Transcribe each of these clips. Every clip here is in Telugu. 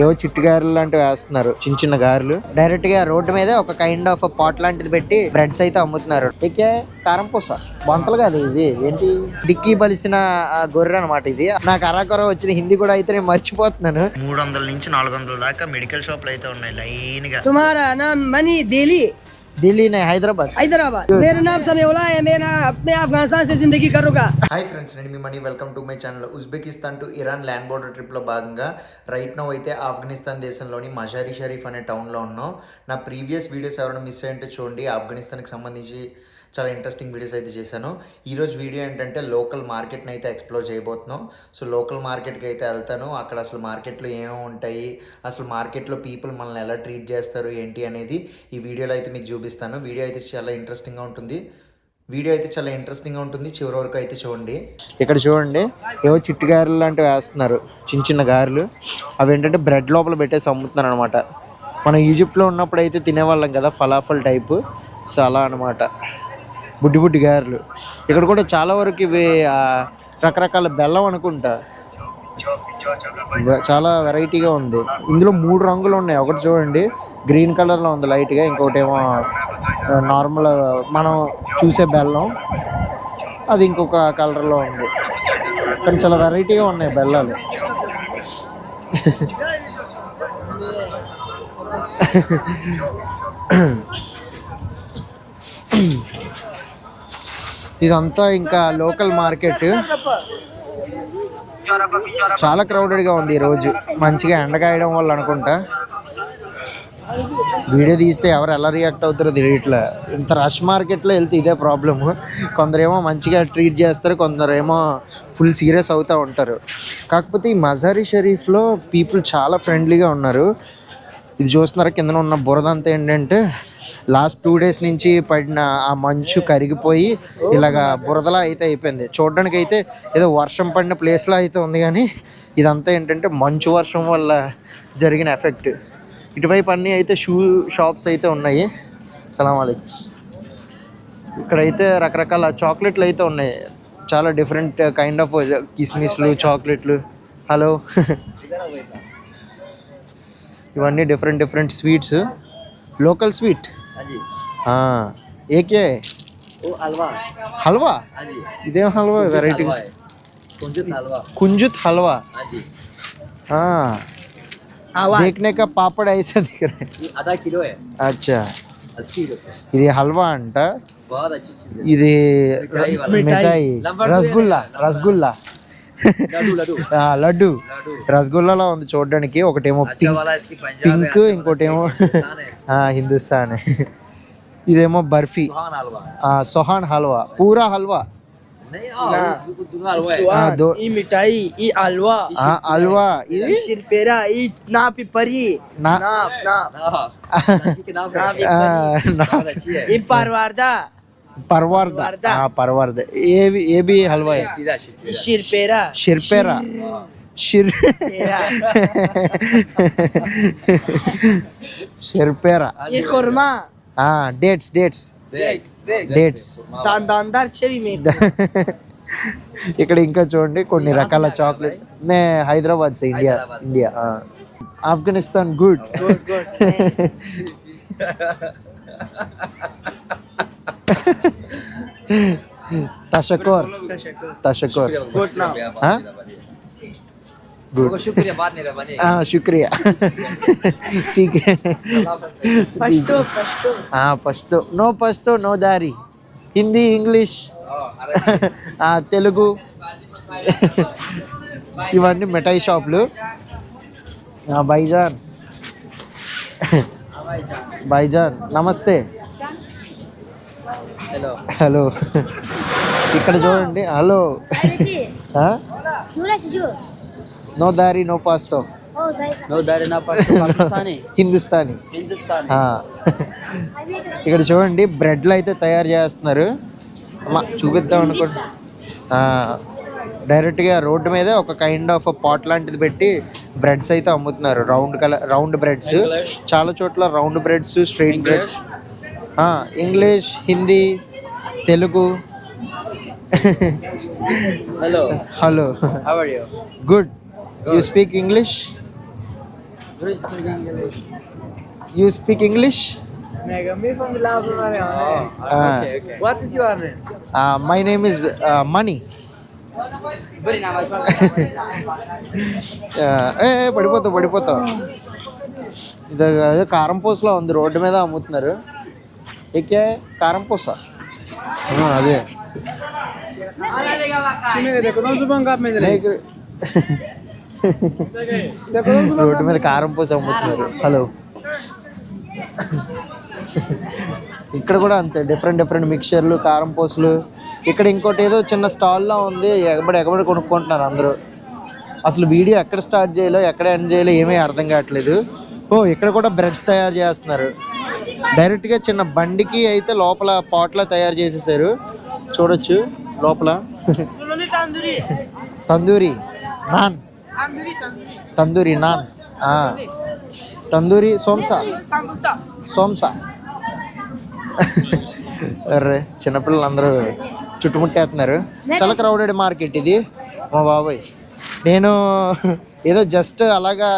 ఏవో చిట్టు గారెలు లాంటివి వేస్తున్నారు, చిన్న చిన్న గారెలు. డైరెక్ట్ గా రోడ్డు మీద ఒక కైండ్ ఆఫ్ పాట్ లాంటిది పెట్టి బ్రెడ్స్ అయితే అమ్ముతున్నారు. ఇకే కారం పూస బొంతలు కాదు, ఇది ఏంటి డిక్కీ బలిసిన గొర్రె అనమాట. ఇది నాకు అరాకొర వచ్చిన హిందీ కూడా అయితే నేను మర్చిపోతున్నాను. 300 నుంచి 400 దాకా మెడికల్ షాపులు అయితే ఉన్నాయి లైన్ గా. तुम्हारा नाम मनी दिल्ली ఢిల్లీ హైదరాబాద్. मेरा नाम समीउल्लाह है, मैं अफगानिस्तान से जिंदगी करूंगा. హాయ్ ఫ్రెండ్స్, నేను మీ Mani. Welcome to my channel. Uzbekistan to Iran land border ట్రిప్లో భాగంగా రైట్ నౌ అయితే ఆఫ్ఘనిస్తాన్ దేశంలోని మజారీ షరీఫ్ అనే టౌన్లో ఉన్నాం. నా ప్రీవియస్ వీడియోస్ ఎవరైనా మిస్ అయ్యంటే చూడండి. ఆఫ్ఘనిస్తాన్కి సంబంధించి చాలా ఇంట్రెస్టింగ్ వీడియోస్ అయితే చేశాను. ఈరోజు వీడియో ఏంటంటే లోకల్ మార్కెట్ని అయితే ఎక్స్ప్లోర్ చేయబోతున్నాం. సో లోకల్ మార్కెట్కి అయితే వెళ్తాను. అక్కడ అసలు మార్కెట్లో ఏమేమి ఉంటాయి, అసలు మార్కెట్లో పీపుల్ మనల్ని ఎలా ట్రీట్ చేస్తారు ఏంటి అనేది ఈ వీడియోలో అయితే మీకు చూపిస్తాను. వీడియో అయితే చాలా ఇంట్రెస్టింగ్గా ఉంటుంది. చివరి వరకు అయితే చూడండి. ఇక్కడ చూడండి, ఏవో చిట్టు గారెలు లాంటివి వేస్తున్నారు, చిన్న చిన్న గారెలు. అవి ఏంటంటే బ్రెడ్ లోపల పెట్టేసి అమ్ముతున్నారు అనమాట. మనం ఈజిప్ట్లో ఉన్నప్పుడు అయితే తినేవాళ్ళం కదా, ఫలాఫల్ టైపు. సో అలా అనమాట, బుడ్డి బుడ్డి గారెలు. ఇక్కడ కూడా చాలా వరకు ఇవి రకరకాల బెల్లం అనుకుంటా, చాలా వెరైటీగా ఉంది. ఇందులో 3 రంగులు ఉన్నాయి. ఒకటి చూడండి గ్రీన్ కలర్లో ఉంది లైట్గా, ఇంకోటి ఏమో నార్మల్ మనం చూసే బెల్లం, అది ఇంకొక కలర్లో ఉంది. కానీ చాలా వెరైటీగా ఉన్నాయి బెల్లాలు. ఇదంతా ఇంకా లోకల్ మార్కెట్. చాలా క్రౌడెడ్గా ఉంది ఈరోజు. మంచిగా ఎండకాయడం వల్ల అనుకుంటా. వీడియో తీస్తే ఎవరు ఎలా రియాక్ట్ అవుతారో తెలియట్లే. ఇంత రష్ మార్కెట్లో వెళ్తే ఇదే ప్రాబ్లము. కొందరేమో మంచిగా ట్రీట్ చేస్తారు, కొందరేమో ఫుల్ సీరియస్ అవుతూ ఉంటారు. కాకపోతే ఈ మజారీ షరీఫ్లో పీపుల్ చాలా ఫ్రెండ్లీగా ఉన్నారు. ఇది చూస్తున్నారా, కింద ఉన్న బురద అంతా ఏంటంటే లాస్ట్ 2 days నుంచి పడిన ఆ మంచు కరిగిపోయి ఇలాగా బురదలా అయితే అయిపోయింది. చూడడానికి అయితే ఏదో వర్షం పడిన ప్లేస్లో అయితే ఉంది, కానీ ఇదంతా ఏంటంటే మంచు వర్షం వల్ల జరిగిన ఎఫెక్ట్. ఇటువైపు అన్నీ అయితే షూ షాప్స్ అయితే ఉన్నాయి. సలాం అలైకుం. ఇక్కడైతే రకరకాల చాక్లెట్లు అయితే ఉన్నాయి, చాలా డిఫరెంట్ కైండ్ ఆఫ్ కిస్మిస్లు, చాక్లెట్లు. హలో, ఇవన్నీ different sweets, local sweet. AK halwa, ఇదేం హల్వా వెరైటీ? కుంజుత్ హల్వా. देखने का पापड़ ऐसा दिख रहा है. आधा किलो है. अच्छा, 80 रुपए. ఇది హల్వా అంట. ఇది మిఠాయి, రసగుల్లా లడ్డు రసగుల్లాలో ఉంది చూడడానికి. ఒకటేమో పింక్, ఇంకోటేమో హిందుస్థాన్. ఇదేమో బర్ఫీ, सोहान हलवा, पूरा हलवा. ఈ మిఠాయి, ఈ హల్వా, హల్వా. ఇది షిర్పేరా, ఈ నా పిపరి, ఈ పర్వార్దా. ये भी हलवा है. शिरपेरा ये खुरमा. डेट्स दानदार చెవి మే. ఇక్కడ ఇంకా చూడండి కొన్ని రకాల చాక్లెట్. మే హైదరాబాద్ से इंडिया. ఆఫ్ఘనిస్తాన్ గుడ్. तशक्कुर. गुड, शुक्रिया. ठीक है. पश्तो नो दारी. हिंदी, इंग्लिश, తెలుగు. ఇవన్నీ మిఠాయి షాపులు. భాయిజాన్ నమస్తే. హలో. ఇక్కడ చూడండి. హలో. నో దారి నో పాస్తో. హిందుస్థానీ. ఇక్కడ చూడండి బ్రెడ్లు అయితే తయారు చేస్తున్నారు. చూపిద్దాం అనుకోండి. డైరెక్ట్గా రోడ్డు మీద ఒక కైండ్ ఆఫ్ పాట్ లాంటిది పెట్టి బ్రెడ్స్ అయితే అమ్ముతున్నారు. Round breads. చాలా చోట్ల round breads, straight breads. English, Hindi, Telugu Hello. Hello How are you? Good you speak English Do you speak English? You speak English Me from Laos. Okay. What is your name? My name is Mani పడిపోతావు ఇది అదే కారం పూసలో ఉంది, రోడ్డు మీద అమ్ముతున్నారు. ఎక్కే కారం పూస అదే రోడ్డు మీద కారం పూస అమ్ముతున్నారు. హలో ఇక్కడ కూడా అంతే, డిఫరెంట్ మిక్చర్లు, కారం పూసలు. ఇక్కడ ఇంకోటి ఏదో చిన్న స్టాల్లో ఉంది, ఎగబడి కొనుక్కుంటున్నారు అందరూ. అసలు వీడియో ఎక్కడ స్టార్ట్ చేయాలో ఎక్కడ ఎండ్ చేయాలో ఏమీ అర్థం కావట్లేదు. ఇక్కడ కూడా బ్రెడ్స్ తయారు చేస్తున్నారు. డైరెక్ట్గా చిన్న బండికి అయితే లోపల పాట్లో తయారు చేసేసారు, చూడొచ్చు లోపల. తందూరి నాన్, తందూరి సోంసా. అర్రే చిన్నపిల్లలు అందరూ చుట్టుముట్టేస్తున్నారు. చాలా క్రౌడెడ్ మార్కెట్ ఇది. మా బాబాయ్, నేను ఏదో జస్ట్ అలాగా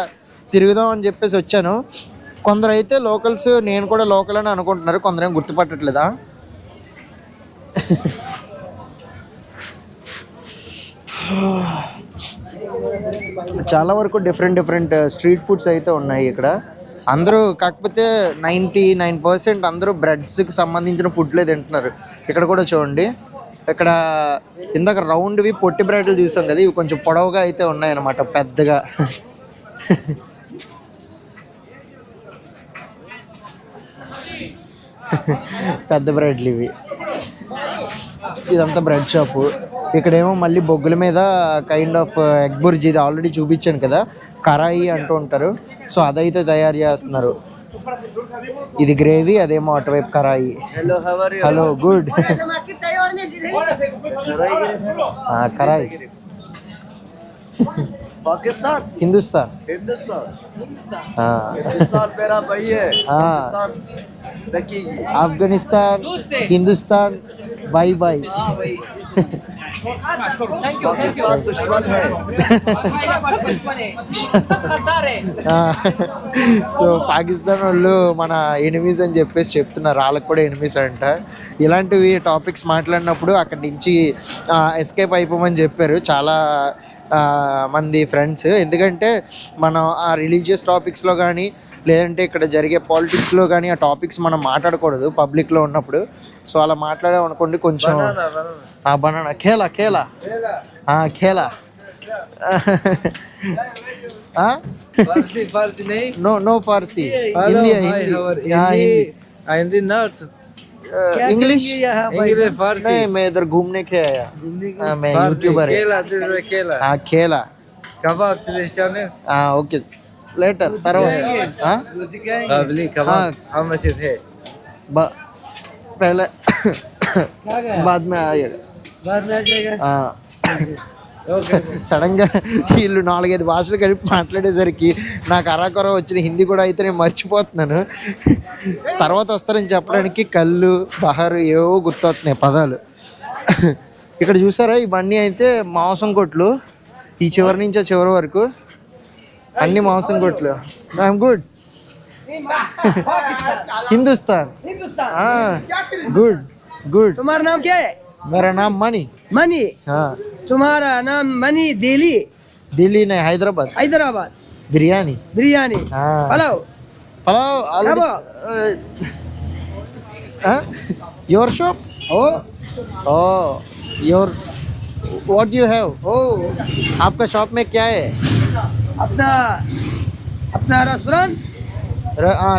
తిరుగుదాం అని చెప్పేసి వచ్చాను. కొందరు అయితే లోకల్స్, నేను కూడా లోకల్ అని అనుకుంటున్నారు, కొందరేం గుర్తుపట్టట్లేదా. చాలా వరకు డిఫరెంట్ స్ట్రీట్ ఫుడ్స్ అయితే ఉన్నాయి ఇక్కడ. అందరూ కాకపోతే 99% అందరూ బ్రెడ్స్కి సంబంధించిన ఫుడ్లే తింటున్నారు. ఇక్కడ కూడా చూడండి, ఇక్కడ ఇందాక రౌండ్వి పొట్టి బ్రెడ్లు చూసాం కదా, ఇవి కొంచెం పొడవుగా అయితే ఉన్నాయన్నమాట, పెద్దగా. పెద్ద బ్రెడ్లు ఇవి. ఇదంతా బ్రెడ్ షాపు. ఇక్కడేమో మళ్ళీ బొగ్గుల మీద కైండ్ ఆఫ్ ఎగ్ బుర్జీ, ఇది ఆల్రెడీ చూపించాను కదా, కరాయి అంటూ ఉంటారు. సో అదైతే తయారు చేస్తున్నారు. ఇది గ్రేవీ, అదేమో అటువైపు karahi. Hello, how are you? Hello good. Karahi Pakistan. Hindustan. Hindustan मेरा भाई है. Hindustan रखिए. Afghanistan, Hindustan, bye bye. पाकिस्तान दुश्मन है. సో పాకిస్తాన్ వాళ్ళు మన ఎనిమీస్ అని చెప్పేసి చెప్తున్నారు, వాళ్ళకి కూడా ఎనిమీస్ అంట. ఇలాంటివి టాపిక్స్ మాట్లాడినప్పుడు అక్కడి నుంచి ఎస్కేప్ అయిపోమని చెప్పారు చాలా మంది ఫ్రెండ్స్. ఎందుకంటే మనం ఆ రిలీజియస్ టాపిక్స్లో కానీ, లేదంటే ఇక్కడ జరిగే పాలిటిక్స్లో కానీ ఆ టాపిక్స్ మనం మాట్లాడకూడదు పబ్లిక్లో ఉన్నప్పుడు. సో అలా మాట్లాడామనుకోండి కొంచెం బనానా ఖేలా ఖేలా फारसी नहीं. No Farsi, Hello, Hindi hi, Hindi how are you? हाँ, Hindi not. English English Farsi. नहीं, मैं इधर घूमने के आया. हाँ, मैं फारसी. यूट्यूबर है. केला, this is केला. हाँ खेला. कबाब चिली ఓకే లేటర్ తర్వాత काबली हाँ. कबाब. How much it है? पहले बाद में आएगा. बाद में आ जाएगा. సడన్గా వీళ్ళు 4-5 భాషలు కలిపి మాట్లాడేసరికి నాకు అరాకొర వచ్చిన హిందీ కూడా అయితే నేను మర్చిపోతున్నాను. తర్వాత వస్తారని చెప్పడానికి కళ్ళు, బహారు ఏవో గుర్తొస్తున్నాయి పదాలు. ఇక్కడ చూసారా, ఇవన్నీ అయితే మాంసం కొట్లు, ఈ చివరి నుంచి ఆ చివరి వరకు అన్ని మాంసం కొట్లు. I'm good. हिंदुस्तान. गुड. तुम्हारा नाम क्या है? मेरा नाम मनी. मनी. हाँ. तुम्हारा नाम मनी. दिल्ली नहीं, हैदराबाद. बिरयानी. हाँ. पलाव already. Your shop? Oh, your what do you have? आपका शॉप में क्या है? अपना रेस्टोरेंट.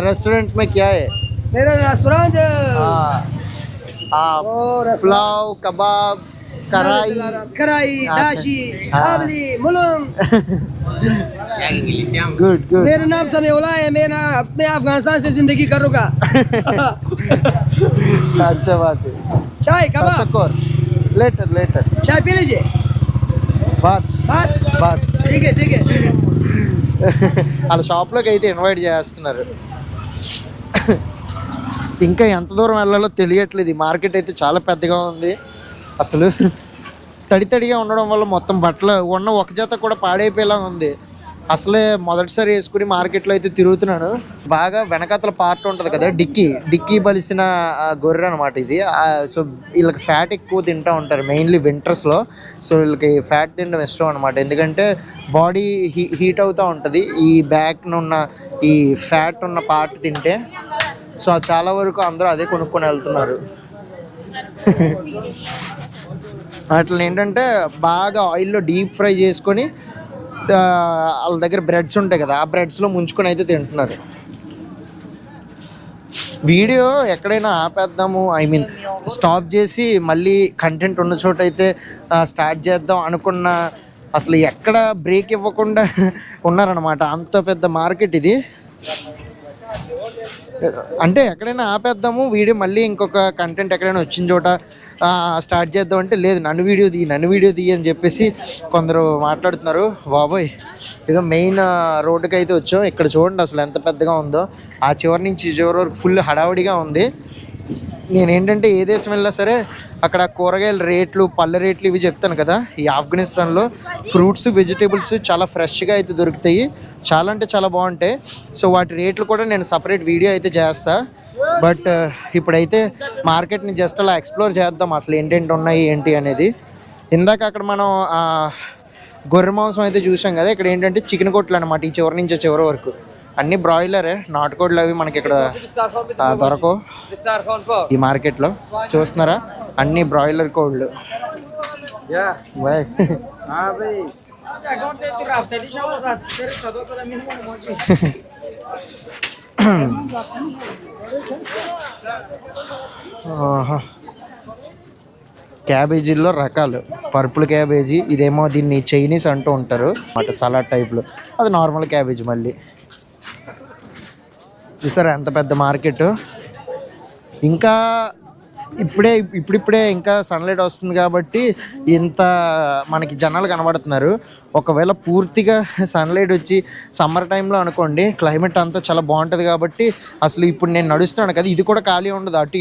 रेस्टोरेंट में क्या है? मेरा रेस्टोरेंट. पुलाव, कबाब, कराई, दाशी, काबली, मुलुंग. गुड. मेरा नाम समीउल्लाह है. मैं अफगानिस्तान से जिंदगी करूँगा. अच्छा बात है. चाय कबाब. शुक्र. लेटर. चाय पी लीजिए. बात. ठीक है. వాళ్ళ షాప్లోకి అయితే ఇన్వైట్ చేస్తున్నారు. ఇంకా ఎంత దూరం వెళ్ళాలో తెలియట్లేదు. ఈ మార్కెట్ అయితే చాలా పెద్దగా ఉంది. అసలు తడిగా ఉండడం వల్ల మొత్తం బట్టలు ఉన్న ఒక జత కూడా పాడైపోయేలా ఉంది. అసలే మొదటిసారి వేసుకుని మార్కెట్లో అయితే తిరుగుతున్నాను. బాగా వెనకాతల పార్ట్ ఉంటుంది కదా, డిక్కీ బలిసిన గొర్రె అనమాట ఇది. సో వీళ్ళకి ఫ్యాట్ ఎక్కువ తింటూ ఉంటారు మెయిన్లీ వింటర్స్లో. సో వీళ్ళకి ఫ్యాట్ తినడం ఇష్టం అనమాట, ఎందుకంటే బాడీ హీట్ అవుతూ ఉంటుంది ఈ బ్యాక్నున్న ఈ ఫ్యాట్ ఉన్న పార్ట్ తింటే. సో చాలా వరకు అందరూ అదే కొనుక్కొని వెళ్తున్నారు. వాటిని ఏంటంటే బాగా ఆయిల్లో డీప్ ఫ్రై చేసుకొని వాళ్ళ దగ్గర బ్రెడ్స్ ఉంటాయి కదా, ఆ బ్రెడ్స్లో ముంచుకొని అయితే తింటున్నారు. వీడియో ఎక్కడైనా ఆపేద్దాము, స్టాప్ చేసి మళ్ళీ కంటెంట్ ఉన్న చోట అయితే స్టార్ట్ చేద్దాం అనుకున్న అసలు ఎక్కడ బ్రేక్ ఇవ్వకుండా ఉన్నారనమాట. అంత పెద్ద మార్కెట్ ఇది. అంటే ఎక్కడైనా ఆపేద్దాము వీడియో, మళ్ళీ ఇంకొక కంటెంట్ ఎక్కడైనా వచ్చిన చోట స్టార్ట్ చేద్దాం అంటే లేదు, నన్ను వీడియో తీయి అని చెప్పేసి కొందరు మాట్లాడుతున్నారు. బాబోయ్, ఇదో మెయిన్ రోడ్డుకి అయితే వచ్చాం. ఇక్కడ చూడండి అసలు ఎంత పెద్దగా ఉందో. ఆ చివరి నుంచి చివరి వరకు ఫుల్ హడావుడిగా ఉంది. నేనేంటంటే ఏ దేశం వెళ్ళినా సరే అక్కడ కూరగాయల రేట్లు, పళ్ళ రేట్లు ఇవి చెప్తాను కదా. ఈ ఆఫ్ఘనిస్తాన్లో ఫ్రూట్స్, వెజిటేబుల్స్ చాలా ఫ్రెష్గా అయితే దొరుకుతాయి, చాలా అంటే చాలా బాగుంటాయి. సో వాటి రేట్లు కూడా నేను సపరేట్ వీడియో అయితే చేస్తాను. బట్ ఇప్పుడైతే మార్కెట్ని జస్ట్ అలా ఎక్స్ప్లోర్ చేద్దాం, అసలు ఏంటేంటి ఉన్నాయి ఏంటి అనేది. ఇందాక అక్కడ మనం గొర్రె మాంసం అయితే చూసాం కదా, ఇక్కడ ఏంటంటే చికెన్ కొట్లు అనమాట. ఈ చివరి నుంచి చివరి వరకు అన్నీ బ్రాయిలరే, నాటుకోళ్ళు అవి మనకి ఇక్కడ దొరకవు ఈ మార్కెట్లో. చూస్తున్నారా, అన్నీ బ్రాయిలర్ కోళ్ళు. క్యాబేజీల్లో రకాలు, పర్పుల్ క్యాబేజీ, ఇదేమో దీన్ని చైనీస్ అంటూ ఉంటారు అన్నమాట, సలాడ్ టైప్లో. అది నార్మల్ క్యాబేజీ. మళ్ళీ చూసారా ఎంత పెద్ద మార్కెట్. ఇంకా ఇప్పుడిప్పుడే ఇంకా సన్లైట్ వస్తుంది కాబట్టి ఇంత మనకి జనాలు కనబడుతున్నారు. ఒకవేళ పూర్తిగా సన్లైట్ వచ్చి సమ్మర్ టైంలో అనుకోండి, క్లైమేట్ అంతా చాలా బాగుంటుంది కాబట్టి అసలు ఇప్పుడు నేను నడుస్తున్నాను కదా, ఇది కూడా ఖాళీ ఉండదు. అటు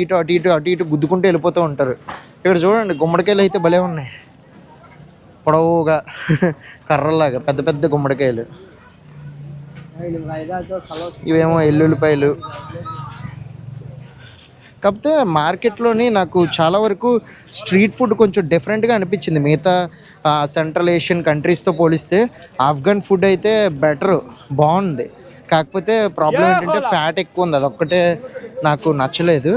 ఇటు గుద్దుకుంటూ వెళ్ళిపోతూ ఉంటారు. ఇక్కడ చూడండి గుమ్మడికాయలు అయితే భలే ఉన్నాయి, పొడవుగా కర్రలాగా పెద్ద పెద్ద గుమ్మడికాయలు. ఇవేమో ఎల్లుల్లిపాయలు. కాకపోతే మార్కెట్లోని నాకు చాలా వరకు స్ట్రీట్ ఫుడ్ కొంచెం డిఫరెంట్గా అనిపించింది. మిగతా సెంట్రల్ ఏషియన్ కంట్రీస్తో పోలిస్తే ఆఫ్ఘన్ ఫుడ్ అయితే బెటరు, బాగుంది. కాకపోతే ప్రాబ్లం ఏంటంటే ఫ్యాట్ ఎక్కువ ఉంది, అదొక్కటే నాకు నచ్చలేదు.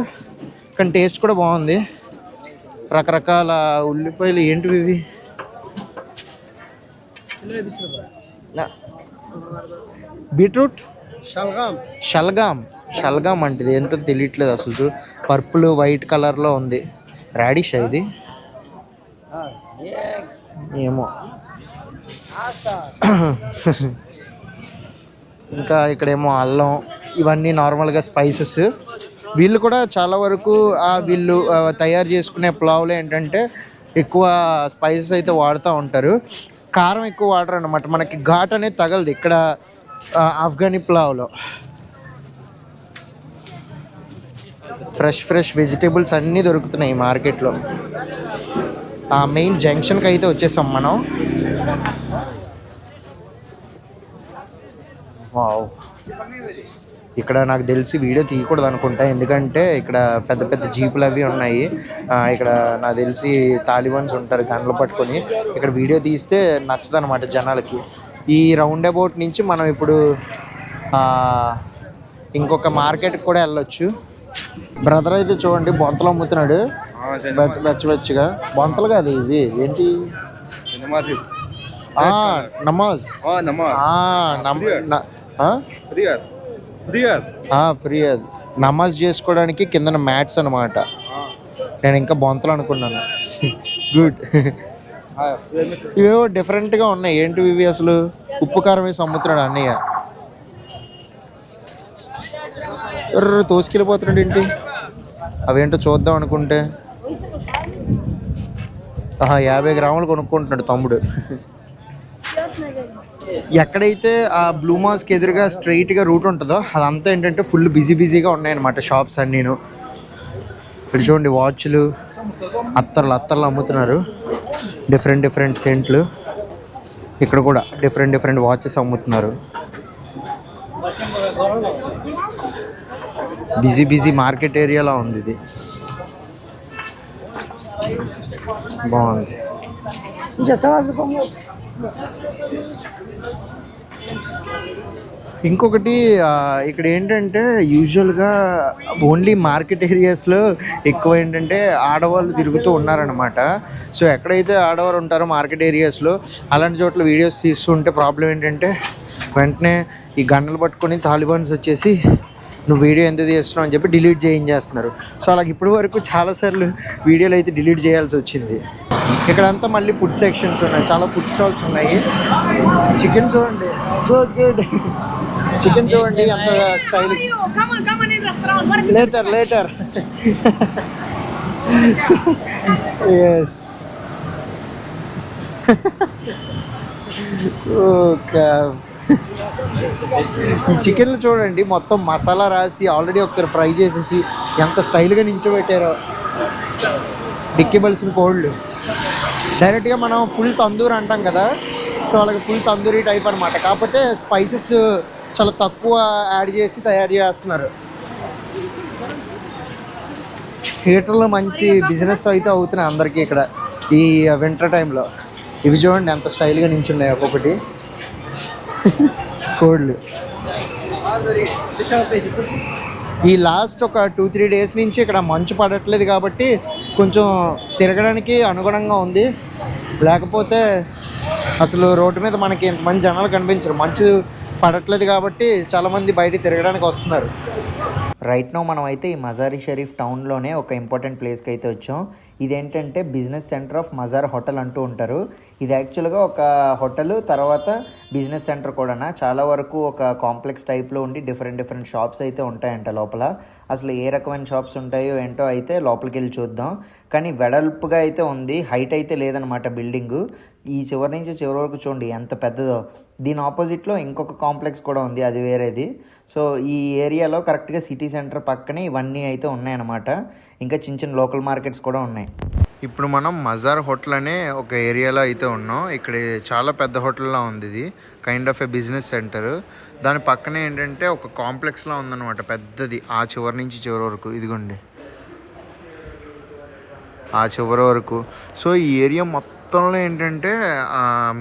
కానీ టేస్ట్ కూడా బాగుంది. రకరకాల ఉల్లిపాయలు ఏంటివి ఇవి, బీట్రూట్, షల్గామ్ అంటే ఏంటో తెలియట్లేదు అసలు. పర్పుల్ వైట్ కలర్లో ఉంది. రాడిష్ ఇది ఏమో. ఇంకా ఇక్కడేమో అల్లం, ఇవన్నీ నార్మల్గా స్పైసెస్. వీళ్ళు కూడా చాలా వరకు వీళ్ళు తయారు చేసుకునే పులావ్లో ఏంటంటే ఎక్కువ స్పైసెస్ అయితే వాడుతూ ఉంటారు. కారం ఎక్కువ వాడరు అన్నమాట, మనకి ఘాట్ అనేది తగలదు ఇక్కడ ఆఫ్ఘనీ పులావ్లో. ఫ్రెష్ వెజిటేబుల్స్ అన్నీ దొరుకుతున్నాయి ఈ మార్కెట్లో. మెయిన్ జంక్షన్కి అయితే వచ్చేసాం మనం. వావ్, ఇక్కడ నాకు తెలిసి వీడియో తీయకూడదు అనుకుంటా, ఎందుకంటే ఇక్కడ పెద్ద పెద్ద జీపులు అవి ఉన్నాయి. ఇక్కడ నాకు తెలిసి తాలిబాన్స్ ఉంటారు గన్లు పట్టుకొని. ఇక్కడ వీడియో తీస్తే నచ్చదు అనమాట జనాలకి. ఈ రౌండ్ అబౌట్ నుంచి మనం ఇప్పుడు ఇంకొక మార్కెట్కి కూడా వెళ్ళొచ్చు. బ్రదర్ అయితే చూడండి బొంతలు అమ్ముతున్నాడు, వెచ్చగా. బొంతలు కాదు ఇవి, ఏంటి, నమాజ్. ఫ్రీ అది నమాజ్ చేసుకోవడానికి కింద మ్యాట్స్ అనమాట. నేను ఇంకా బొంతలు అనుకున్నాను. గుడ్. ఇవేవో డిఫరెంట్గా ఉన్నాయి, ఏంటివి ఇవి అసలు? ఉప్పు కారం వేసి అమ్ముతున్నాడు అన్నయ్య. తోసుకెళ్ళిపోతున్నాడు ఏంటి? అవేంటో చూద్దాం అనుకుంటే 50 గ్రాములు కొనుక్కుంటున్నాడు తమ్ముడు. ఎక్కడైతే ఆ బ్లూ మాస్క్ ఎదురుగా స్ట్రైట్గా రూట్ ఉంటుందో అదంతా ఏంటంటే ఫుల్ బిజీగా ఉన్నాయన్నమాట షాప్స్ అన్నీను. ఇక్కడ చూడండి వాచ్లు, అత్తర్లు అమ్ముతున్నారు. డిఫరెంట్ సెంట్లు. ఇక్కడ కూడా డిఫరెంట్ వాచెస్ అమ్ముతున్నారు. బిజీ మార్కెట్ ఏరియాలో ఉంది ఇది. బాగుంది. ఇంకొకటి ఇక్కడ ఏంటంటే యూజువల్గా ఓన్లీ మార్కెట్ ఏరియాస్లో ఎక్కువ ఏంటంటే ఆడవాళ్ళు తిరుగుతూ ఉన్నారనమాట. సో ఎక్కడైతే ఆడవారు ఉంటారో మార్కెట్ ఏరియాస్లో అలాంటి చోట్ల వీడియోస్ తీస్తుంటే ప్రాబ్లం ఏంటంటే వెంటనే ఈ గన్నులు పట్టుకొని తాలిబాన్స్ వచ్చేసి నువ్వు వీడియో ఎందుకు తీస్తున్నావు అని చెప్పి డిలీట్ చేయించేస్తున్నారు. సో అలాగే ఇప్పటి వరకు చాలాసార్లు వీడియోలు అయితే డిలీట్ చేయాల్సి వచ్చింది. ఇక్కడంతా మళ్ళీ ఫుడ్ సెక్షన్స్ ఉన్నాయి, చాలా ఫుడ్ స్టాల్స్ ఉన్నాయి. చికెన్ చూడండి, గుడ్. చికెన్ చూడండి అంత స్టైల్. Later yes. ఓకే, ఈ చికెన్లు చూడండి మొత్తం మసాలా రాసి ఆల్రెడీ ఒకసారి ఫ్రై చేసేసి ఎంత స్టైల్గా నించోబెట్టారో. డిక్కిబల్సిన కోళ్ళు డైరెక్ట్గా మనం ఫుల్ తందూరి అంటాం కదా, సో అలాగే ఫుల్ తందూరి టైప్ అనమాట. కాకపోతే స్పైసెస్ చాలా తక్కువ యాడ్ చేసి తయారు చేస్తున్నారు. హీటర్లో మంచి బిజినెస్ అయితే అవుతున్నాయి అందరికీ ఇక్కడ ఈ వింటర్ టైంలో. ఇవి చూడండి ఎంత స్టైల్గా నించున్నాయి ఒక్కొక్కటి కోళ్ళు. ఈ లాస్ట్ ఒక 2-3 డేస్ నుంచి ఇక్కడ మంచు పడట్లేదు కాబట్టి కొంచెం తిరగడానికి అనుగుణంగా ఉంది. లేకపోతే అసలు రోడ్డు మీద మనకి ఇంతమంది జనాలు కనిపించరు. మంచు పడట్లేదు కాబట్టి చాలామంది బయట తిరగడానికి వస్తున్నారు. రైట్ నౌ మనం అయితే ఈ మజారీ షరీఫ్ టౌన్లోనే ఒక ఇంపార్టెంట్ ప్లేస్కి అయితే వచ్చాం. ఇదేంటంటే business centre of Mazhar hotel అంటూ ఉంటారు. ఇది యాక్చువల్గా ఒక హోటల్ తర్వాత బిజినెస్ సెంటర్ కూడా. చాలా వరకు ఒక కాంప్లెక్స్ టైప్లో ఉండి డిఫరెంట్ షాప్స్ అయితే ఉంటాయంట లోపల. అసలు ఏ రకమైన షాప్స్ ఉంటాయో ఏంటో అయితే లోపలికి వెళ్ళి చూద్దాం. కానీ వెడల్పుగా అయితే ఉంది, హైట్ అయితే లేదనమాట బిల్డింగు. ఈ చివరి నుంచి చివరి వరకు చూడండి ఎంత పెద్దదో. దీని ఆపోజిట్లో ఇంకొక కాంప్లెక్స్ కూడా ఉంది, అది వేరేది. సో ఈ ఏరియాలో కరెక్ట్గా సిటీ సెంటర్ పక్కనే ఇవన్నీ అయితే ఉన్నాయన్నమాట. ఇంకా చిన్న లోకల్ మార్కెట్స్ కూడా ఉన్నాయి. ఇప్పుడు మనం మజార్ హోటల్ అనే ఒక ఏరియాలో అయితే ఉన్నాం. ఇక్కడ చాలా పెద్ద హోటల్లా ఉంది. ఇది kind of A business centre. దాని పక్కనే ఏంటంటే ఒక కాంప్లెక్స్లా ఉందన్నమాట పెద్దది. ఆ చివరి నుంచి చివరి వరకు ఇదిగోండి, ఆ చివరి వరకు. సో ఈ ఏరియా మొత్తంలో ఏంటంటే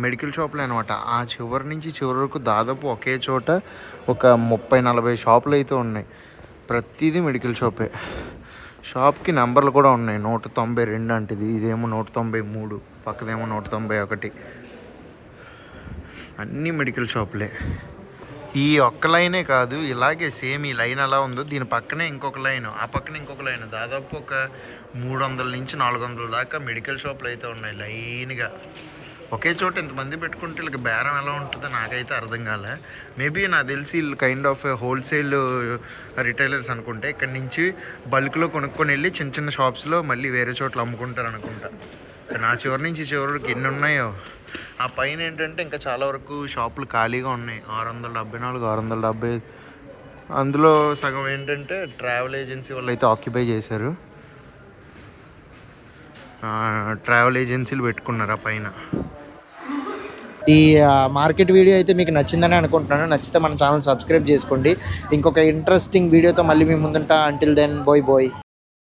మెడికల్ షాపులు అనమాట. ఆ చివరి నుంచి చివరి వరకు దాదాపు ఒకే చోట ఒక 30-40 షాపులు అయితే ఉన్నాయి. ప్రతిదీ మెడికల్ షాపే. షాప్కి నెంబర్లు కూడా ఉన్నాయి. 192 అంటది, ఇదేమో 193, పక్కదేమో 191. అన్నీ మెడికల్ షాపులే. ఈ ఒక్క లైనే కాదు, ఇలాగే సేమ్ ఈ లైన్ అలా ఉందో దీని పక్కనే ఇంకొక లైన్, ఆ పక్కనే ఇంకొక లైన్. దాదాపు ఒక 300 నుంచి 400 దాకా మెడికల్ షాపులు అయితే ఉన్నాయి లైన్గా. ఒకే చోట ఇంతమంది పెట్టుకుంటే వీళ్ళకి బేరం ఎలా ఉంటుందో నాకైతే అర్థం కాలే. మేబీ నాకు తెలిసి వీళ్ళు కైండ్ ఆఫ్ హోల్సేల్ రిటైలర్స్ అనుకుంటే. ఇక్కడ నుంచి బల్క్లో కొనుక్కొని వెళ్ళి చిన్న షాప్స్లో మళ్ళీ వేరే చోట్ల అమ్ముకుంటారు అనుకుంటా. నా చివరి నుంచి చివరి వరకు ఎన్ని ఉన్నాయో. ఆ పైన ఏంటంటే ఇంకా చాలా వరకు షాపులు ఖాళీగా ఉన్నాయి. 674, 670. అందులో సగం ఏంటంటే ట్రావెల్ ఏజెన్సీ వాళ్ళు అయితే ఆక్యుపై చేశారు. ట్రావెల్ ఏజెన్సీలు పెట్టుకున్నారు ఆ పైన. ఈ మార్కెట్ వీడియో అయితే మీకు నచ్చిందని అనుకుంటున్నాను. నచ్చితే మన ఛానల్ సబ్స్క్రైబ్ చేసుకోండి. ఇంకొక ఇంట్రెస్టింగ్ వీడియోతో మళ్ళీ మీ ముందుంటా. Until then bye.